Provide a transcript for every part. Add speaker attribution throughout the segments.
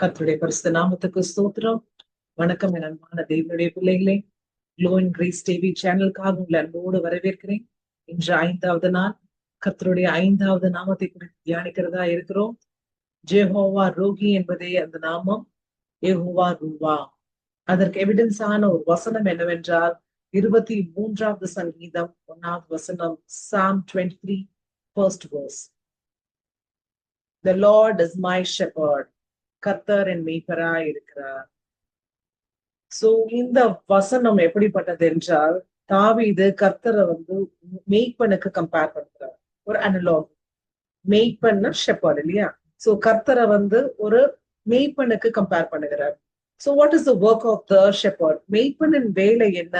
Speaker 1: கர்த்தருடைய பரிசுத்த நாமத்துக்கு ஸ்தோத்திரம். வணக்கம் என் அன்பான தேவனுடைய பிள்ளைகளே. க்ளோ இன் கிரேஸ் டிவி சேனலுக்காக உங்களை அன்போடு வரவேற்கிறேன். இன்று 5வது நாள் கர்த்தருடைய 5வது நாமத்தை குறித்து தியானிக்கிறதா இருக்கிறோம். ஜெகோவா ரோகி என்பதே அந்த நாமம். யெகோவா ரூவா. அதற்கு எவிடன்ஸான ஒரு வசனம் என்னவென்றால் 23வது சங்கீதம் 1வது வசனம், Psalm 23 first verse. The Lord is my shepherd. கர்த்தர் என் மேய்ப்பராய் இருக்கிறார். சோ இந்த வசனம் எப்படிப்பட்டது என்றால், தாவீது கர்த்தரை மேய்ப்பனுக்கு கம்பேர் பண்றார். ஒரு அனலாக். மேய்ப்பன்னா ஷெப்பர்ட் இல்லையா? சோ கர்த்தரை ஒரு மேய்ப்பனுக்கு கம்பேர் பண்ணுகிறார். So what is the work of the shepherd? மேய்ப்பனின் வேலை என்ன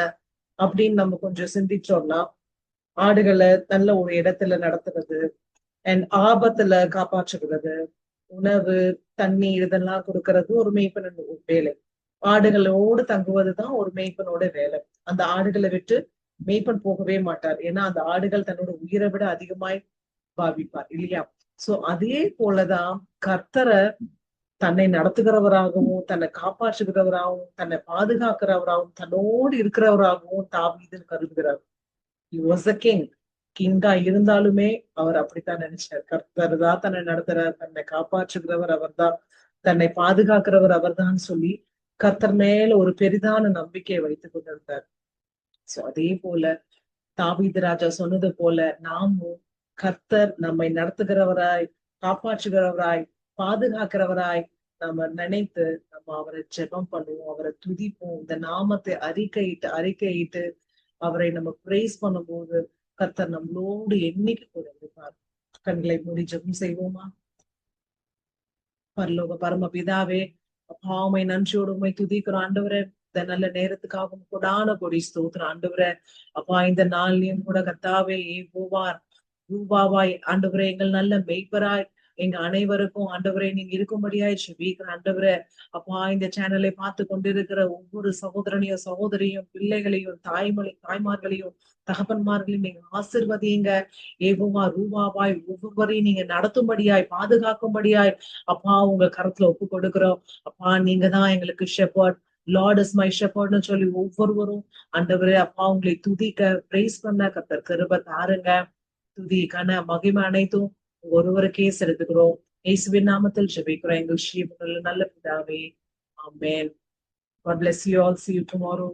Speaker 1: அப்படின்னு நம்ம கொஞ்சம் சிந்திச்சோம்னா, ஆடுகளை நல்ல ஒரு இடத்துல நடத்துறது அண்ட் ஆபத்துல காப்பாற்றுகிறது, உணவு தண்ணீர் இதெல்லாம் கொடுக்கறது ஒரு மேய்ப்பனின் வேலை. ஆடுகளோடு தங்குவதுதான் ஒரு மேய்ப்பனோட வேலை. அந்த ஆடுகளை விட்டு மேய்ப்பன் போகவே மாட்டார். ஏன்னா அந்த ஆடுகள் தன்னோட உயிரை விட அதிகமாய் பாவிப்பார் இல்லையா? சோ அதே போலதான் கர்த்தரை தன்னை நடத்துகிறவராகவும், தன்னை காப்பாற்றுகிறவராகவும், தன்னை பாதுகாக்கிறவராகவும், தன்னோடு இருக்கிறவராகவும் தாவீது கருதுகிறார். He was a king. கிங்கா இருந்தாலுமே அவர் அப்படித்தான் நினைச்சார். கர்த்தர் தான் தன்னை நடத்துறார், தன்னை காப்பாற்றுகிறவர் அவர்தான், தன்னை பாதுகாக்கிறவர் அவர்தான் சொல்லி கர்த்தர் மேல ஒரு பெரிதான நம்பிக்கையை வைத்துக் கொண்டிருந்தார். சோ அதே போல தாவீது ராஜா சொன்னது போல நாமும் கர்த்தர் நம்மை நடத்துகிறவராய், காப்பாற்றுகிறவராய், பாதுகாக்கிறவராய் நம்ம நினைத்து நம்ம அவரை ஜெபம் பண்ணுவோம், அவரை துதிப்போம். இந்த நாமத்தை அறிக்கையிட்டு அவரை நம்ம பிரேஸ் பண்ணும்போது கர்த்தர் நம்மளோடு என்னைக்கு கூட இருப்பார். கண்களை மூடி ஜெபம் செய்வோமா? பரலோக பரம பிதாவே, அப்பா உம்மை நன்றியோடு உம்மை துதிக்கிறோம் ஆண்டவரே. இந்த நல்ல நேரத்துக்காக கொடான கொடி ஸ்தோத்திரம் ஆண்டவரே. அப்பா இந்த நாள்லயும் கூட கர்த்தாவே ரூபாவாய் ஆண்டவரே, எங்கள் நல்ல மெய்ப்பராய் எங்க அனைவருக்கும் ஆண்டவரே நீங்க இருக்கும்படியாய் ஜெபிக்கிறேன் ஆண்டவரே. அப்பா இந்த சேனலை பார்த்து கொண்டிருக்கிற ஒவ்வொரு சகோதரனையும் சகோதரியும் பிள்ளைகளையும் தாய்மார்களையும் தகப்பன்மார்களையும் நீங்க ஆசிர்வதிங்க. ஏகோவா ரூபாவாய் ஒவ்வொருவரையும் நீங்க நடத்தும்படியாய் பாதுகாக்கும்படியாய் அப்பா உங்க கருத்துல ஒப்பு கொடுக்கிறோம். அப்பா நீங்க தான் எங்களுக்கு ஷெப்பர்ட். லார்ட் இஸ் மை ஷெப்பர்ட்னு சொல்லி ஒவ்வொருவரும் ஆண்டவரே அப்பா உங்களை துதிக்க பிரைஸ் பண்ண கர்த்தர் கிருபை தாருங்க. துதி கன மகிமை அனைத்தும் ஒருவருக்கே செலுத்துகிறோம். இயேசுவின் நாமத்தில் ஜெபிக்கிறோம் எங்கள் ஸ்ரீ நல்ல பிதாவே. ஆமென். God bless you all. See you tomorrow.